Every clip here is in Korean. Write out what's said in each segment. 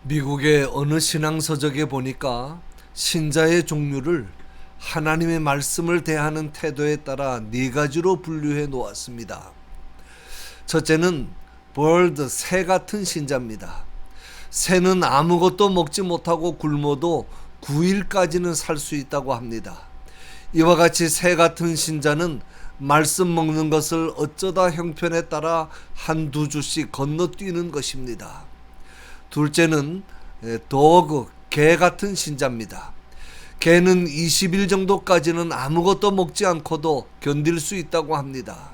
미국의 어느 신앙서적에 보니까 신자의 종류를 하나님의 말씀을 대하는 태도에 따라 네 가지로 분류해 놓았습니다. 첫째는 벌드, 새 같은 신자입니다. 새는 아무것도 먹지 못하고 굶어도 9일까지는 살 수 있다고 합니다. 이와 같이 새 같은 신자는 말씀 먹는 것을 어쩌다 형편에 따라 한두 주씩 건너뛰는 것입니다. 둘째는 도그, 개 같은 신자입니다. 개는 20일 정도까지는 아무것도 먹지 않고도 견딜 수 있다고 합니다.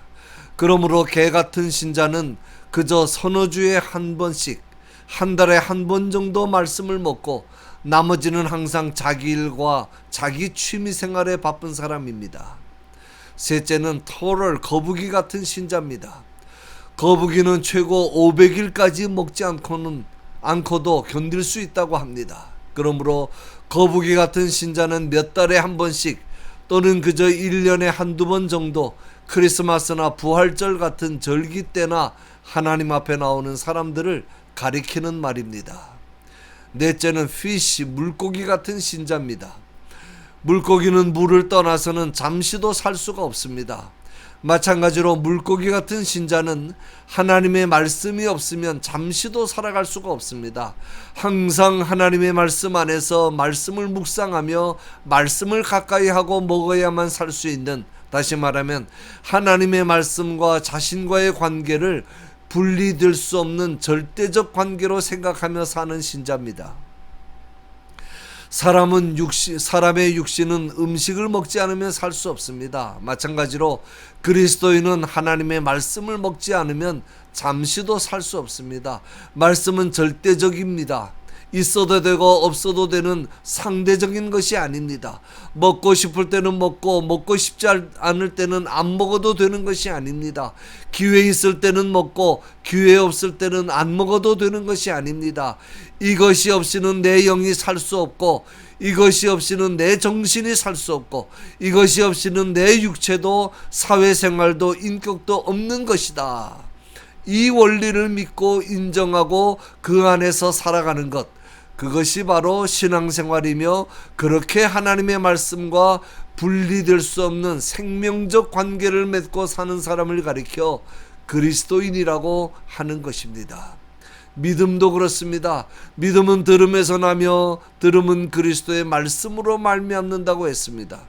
그러므로 개 같은 신자는 그저 서너 주에 한 번씩, 한 달에 한 번 정도 말씀을 먹고 나머지는 항상 자기 일과 자기 취미 생활에 바쁜 사람입니다. 셋째는 토럴, 거북이 같은 신자입니다. 거북이는 최고 500일까지 먹지 않고도 견딜 수 있다고 합니다. 그러므로 거북이 같은 신자는 몇 달에 한 번씩 또는 그저 1년에 한두 번 정도 크리스마스나 부활절 같은 절기 때나 하나님 앞에 나오는 사람들을 가리키는 말입니다. 넷째는 피쉬, 물고기 같은 신자입니다. 물고기는 물을 떠나서는 잠시도 살 수가 없습니다. 마찬가지로 물고기 같은 신자는 하나님의 말씀이 없으면 잠시도 살아갈 수가 없습니다. 항상 하나님의 말씀 안에서 말씀을 묵상하며 말씀을 가까이 하고 먹어야만 살 수 있는, 다시 말하면 하나님의 말씀과 자신과의 관계를 분리될 수 없는 절대적 관계로 생각하며 사는 신자입니다. 사람의 육신은 음식을 먹지 않으면 살 수 없습니다. 마찬가지로 그리스도인은 하나님의 말씀을 먹지 않으면 잠시도 살 수 없습니다. 말씀은 절대적입니다. 있어도 되고 없어도 되는 상대적인 것이 아닙니다. 먹고 싶을 때는 먹고 싶지 않을 때는 안 먹어도 되는 것이 아닙니다. 기회 있을 때는 먹고 기회 없을 때는 안 먹어도 되는 것이 아닙니다. 이것이 없이는 내 영이 살 수 없고, 이것이 없이는 내 정신이 살 수 없고, 이것이 없이는 내 육체도 사회생활도 인격도 없는 것이다. 이 원리를 믿고 인정하고 그 안에서 살아가는 것, 그것이 바로 신앙생활이며, 그렇게 하나님의 말씀과 분리될 수 없는 생명적 관계를 맺고 사는 사람을 가리켜 그리스도인이라고 하는 것입니다. 믿음도 그렇습니다. 믿음은 들음에서 나며 들음은 그리스도의 말씀으로 말미암는다고 했습니다.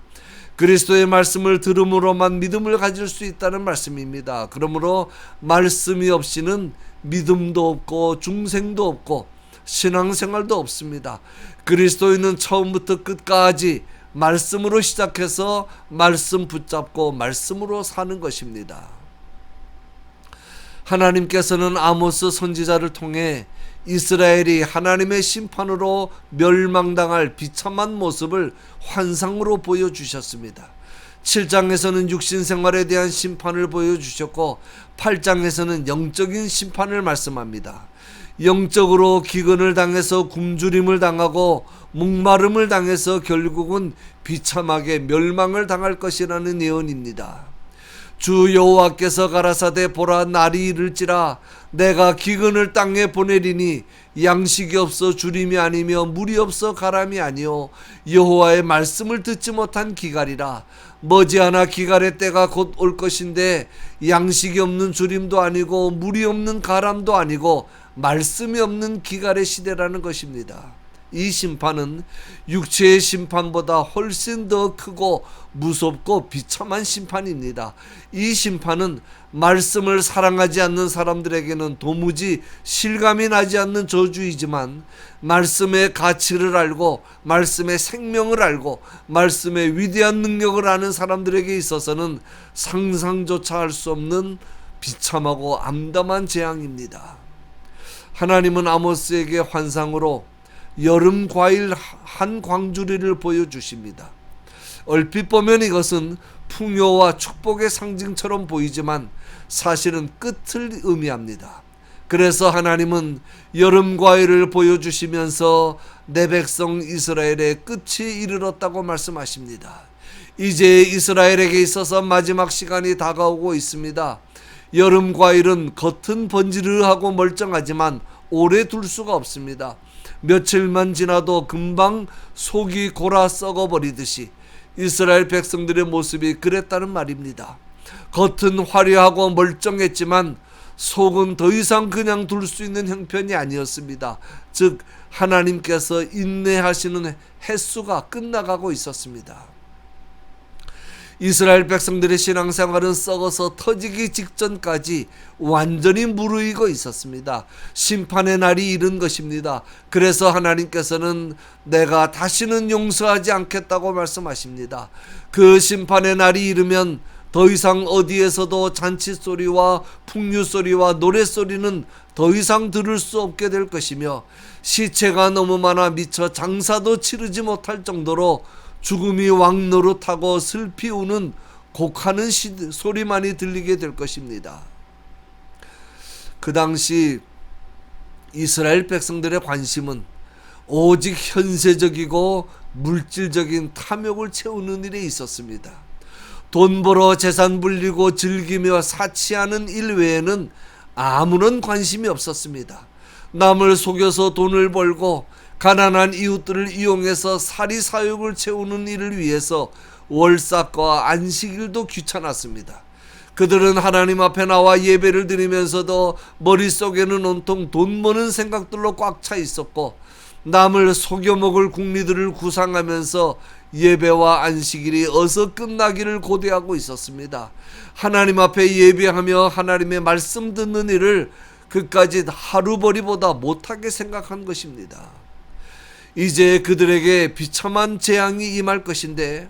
그리스도의 말씀을 들음으로만 믿음을 가질 수 있다는 말씀입니다. 그러므로 말씀이 없이는 믿음도 없고 중생도 없고 신앙생활도 없습니다. 그리스도인은 처음부터 끝까지 말씀으로 시작해서 말씀 붙잡고 말씀으로 사는 것입니다. 하나님께서는 아모스 선지자를 통해 이스라엘이 하나님의 심판으로 멸망당할 비참한 모습을 환상으로 보여주셨습니다. 7장에서는 육신생활에 대한 심판을 보여주셨고 8장에서는 영적인 심판을 말씀합니다. 영적으로 기근을 당해서 굶주림을 당하고 목마름을 당해서 결국은 비참하게 멸망을 당할 것이라는 예언입니다. 주 여호와께서 가라사대 보라, 날이 이를지라 내가 기근을 땅에 보내리니 양식이 없어 주림이 아니며 물이 없어 가람이 아니요 여호와의 말씀을 듣지 못한 기갈이라. 머지않아 기갈의 때가 곧 올 것인데 양식이 없는 주림도 아니고 물이 없는 가람도 아니고 말씀이 없는 기갈의 시대라는 것입니다. 이 심판은 육체의 심판보다 훨씬 더 크고 무섭고 비참한 심판입니다. 이 심판은 말씀을 사랑하지 않는 사람들에게는 도무지 실감이 나지 않는 저주이지만, 말씀의 가치를 알고 말씀의 생명을 알고 말씀의 위대한 능력을 아는 사람들에게 있어서는 상상조차 할 수 없는 비참하고 암담한 재앙입니다. 하나님은 아모스에게 환상으로 여름 과일 한 광주리를 보여주십니다. 얼핏 보면 이것은 풍요와 축복의 상징처럼 보이지만 사실은 끝을 의미합니다. 그래서 하나님은 여름 과일을 보여주시면서 내 백성 이스라엘의 끝이 이르렀다고 말씀하십니다. 이제 이스라엘에게 있어서 마지막 시간이 다가오고 있습니다. 여름 과일은 겉은 번지르하고 멀쩡하지만 오래 둘 수가 없습니다. 며칠만 지나도 금방 속이 골아 썩어버리듯이 이스라엘 백성들의 모습이 그랬다는 말입니다. 겉은 화려하고 멀쩡했지만 속은 더 이상 그냥 둘 수 있는 형편이 아니었습니다. 즉 하나님께서 인내하시는 횟수가 끝나가고 있었습니다. 이스라엘 백성들의 신앙생활은 썩어서 터지기 직전까지 완전히 무르익어 있었습니다. 심판의 날이 이른 것입니다. 그래서 하나님께서는 내가 다시는 용서하지 않겠다고 말씀하십니다. 그 심판의 날이 이르면 더 이상 어디에서도 잔치소리와 풍류소리와 노래소리는 더 이상 들을 수 없게 될 것이며, 시체가 너무 많아 미처 장사도 치르지 못할 정도로 죽음이 왕노릇하고 슬피 우는 곡하는 소리만이 들리게 될 것입니다. 그 당시 이스라엘 백성들의 관심은 오직 현세적이고 물질적인 탐욕을 채우는 일에 있었습니다. 돈 벌어 재산 불리고 즐기며 사치하는 일 외에는 아무런 관심이 없었습니다. 남을 속여서 돈을 벌고 가난한 이웃들을 이용해서 사리사욕을 채우는 일을 위해서 월삭과 안식일도 귀찮았습니다. 그들은 하나님 앞에 나와 예배를 드리면서도 머릿속에는 온통 돈 버는 생각들로 꽉 차 있었고, 남을 속여먹을 궁리들을 구상하면서 예배와 안식일이 어서 끝나기를 고대하고 있었습니다. 하나님 앞에 예배하며 하나님의 말씀 듣는 일을 그까짓 하루벌이보다 못하게 생각한 것입니다. 이제 그들에게 비참한 재앙이 임할 것인데,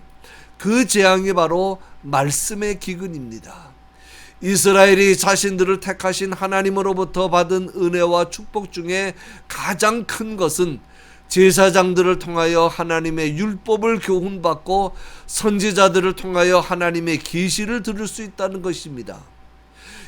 그 재앙이 바로 말씀의 기근입니다. 이스라엘이 자신들을 택하신 하나님으로부터 받은 은혜와 축복 중에 가장 큰 것은 제사장들을 통하여 하나님의 율법을 교훈받고 선지자들을 통하여 하나님의 계시를 들을 수 있다는 것입니다.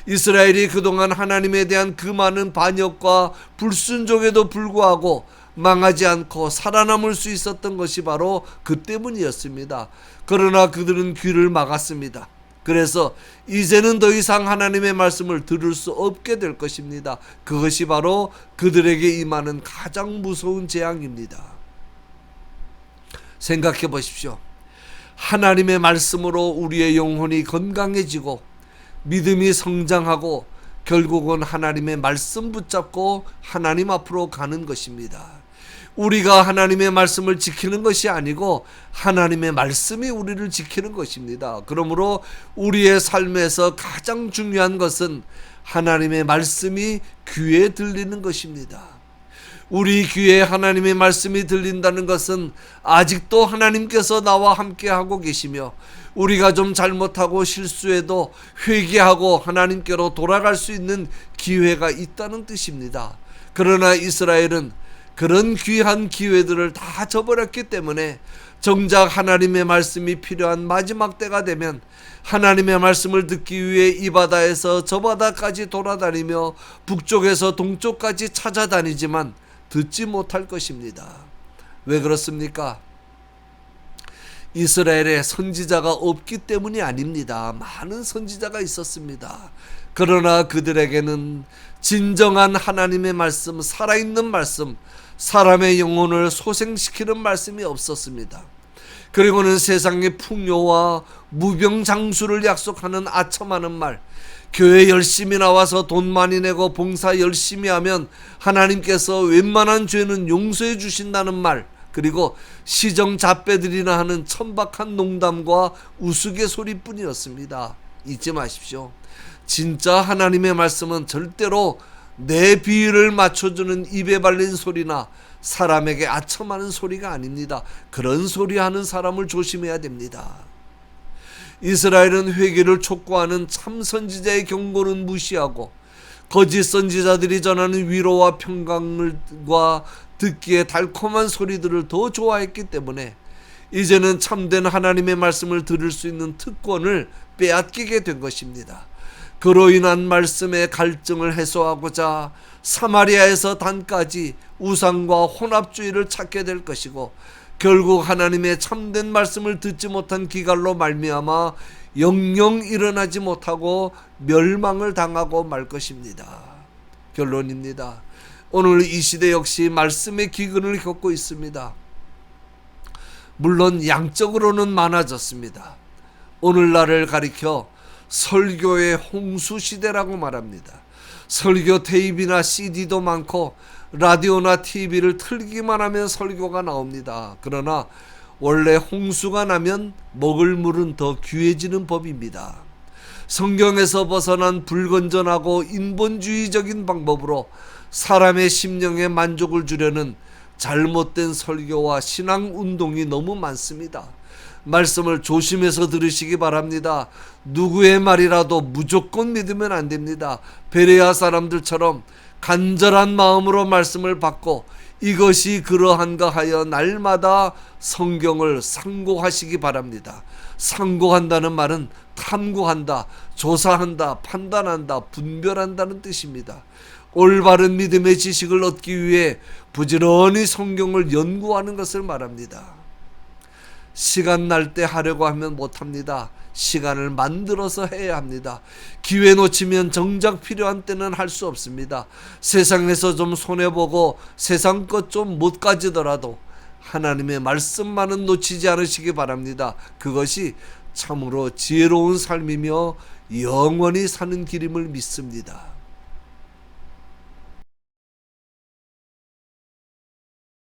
이스라엘이 그동안 하나님에 대한 그 많은 반역과 불순종에도 불구하고 망하지 않고 살아남을 수 있었던 것이 바로 그 때문이었습니다. 그러나 그들은 귀를 막았습니다. 그래서 이제는 더 이상 하나님의 말씀을 들을 수 없게 될 것입니다. 그것이 바로 그들에게 임하는 가장 무서운 재앙입니다. 생각해 보십시오. 하나님의 말씀으로 우리의 영혼이 건강해지고 믿음이 성장하고 결국은 하나님의 말씀 붙잡고 하나님 앞으로 가는 것입니다. 우리가 하나님의 말씀을 지키는 것이 아니고 하나님의 말씀이 우리를 지키는 것입니다. 그러므로 우리의 삶에서 가장 중요한 것은 하나님의 말씀이 귀에 들리는 것입니다. 우리 귀에 하나님의 말씀이 들린다는 것은 아직도 하나님께서 나와 함께하고 계시며, 우리가 좀 잘못하고 실수해도 회개하고 하나님께로 돌아갈 수 있는 기회가 있다는 뜻입니다. 그러나 이스라엘은 그런 귀한 기회들을 다 저버렸기 때문에 정작 하나님의 말씀이 필요한 마지막 때가 되면 하나님의 말씀을 듣기 위해 이 바다에서 저 바다까지 돌아다니며 북쪽에서 동쪽까지 찾아다니지만 듣지 못할 것입니다. 왜 그렇습니까? 이스라엘에 선지자가 없기 때문이 아닙니다. 많은 선지자가 있었습니다. 그러나 그들에게는 진정한 하나님의 말씀, 살아있는 말씀, 사람의 영혼을 소생시키는 말씀이 없었습니다. 그리고는 세상의 풍요와 무병장수를 약속하는 아첨하는 말, 교회 열심히 나와서 돈 많이 내고 봉사 열심히 하면 하나님께서 웬만한 죄는 용서해 주신다는 말, 그리고 시정잡배들이나 하는 천박한 농담과 우스갯소리뿐이었습니다. 잊지 마십시오. 진짜 하나님의 말씀은 절대로 내 비위를 맞춰주는 입에 발린 소리나 사람에게 아첨하는 소리가 아닙니다. 그런 소리 하는 사람을 조심해야 됩니다. 이스라엘은 회개를 촉구하는 참 선지자의 경고는 무시하고 거짓 선지자들이 전하는 위로와 평강과 듣기에 달콤한 소리들을 더 좋아했기 때문에 이제는 참된 하나님의 말씀을 들을 수 있는 특권을 빼앗기게 된 것입니다. 그로 인한 말씀의 갈증을 해소하고자 사마리아에서 단까지 우상과 혼합주의를 찾게 될 것이고, 결국 하나님의 참된 말씀을 듣지 못한 기갈로 말미암아 영영 일어나지 못하고 멸망을 당하고 말 것입니다. 결론입니다. 오늘 이 시대 역시 말씀의 기근을 겪고 있습니다. 물론 양적으로는 많아졌습니다. 오늘날을 가리켜 설교의 홍수 시대라고 말합니다. 설교 테이프나 CD도 많고 라디오나 TV를 틀기만 하면 설교가 나옵니다. 그러나 원래 홍수가 나면 먹을 물은 더 귀해지는 법입니다. 성경에서 벗어난 불건전하고 인본주의적인 방법으로 사람의 심령에 만족을 주려는 잘못된 설교와 신앙운동이 너무 많습니다. 말씀을 조심해서 들으시기 바랍니다. 누구의 말이라도 무조건 믿으면 안 됩니다. 베레아 사람들처럼 간절한 마음으로 말씀을 받고 이것이 그러한가 하여 날마다 성경을 상고하시기 바랍니다. 상고한다는 말은 탐구한다, 조사한다, 판단한다, 분별한다는 뜻입니다. 올바른 믿음의 지식을 얻기 위해 부지런히 성경을 연구하는 것을 말합니다. 시간 날 때 하려고 하면 못합니다. 시간을 만들어서 해야 합니다. 기회 놓치면 정작 필요한 때는 할 수 없습니다. 세상에서 좀 손해보고 세상 것 좀 못 가지더라도 하나님의 말씀만은 놓치지 않으시기 바랍니다. 그것이 참으로 지혜로운 삶이며 영원히 사는 길임을 믿습니다.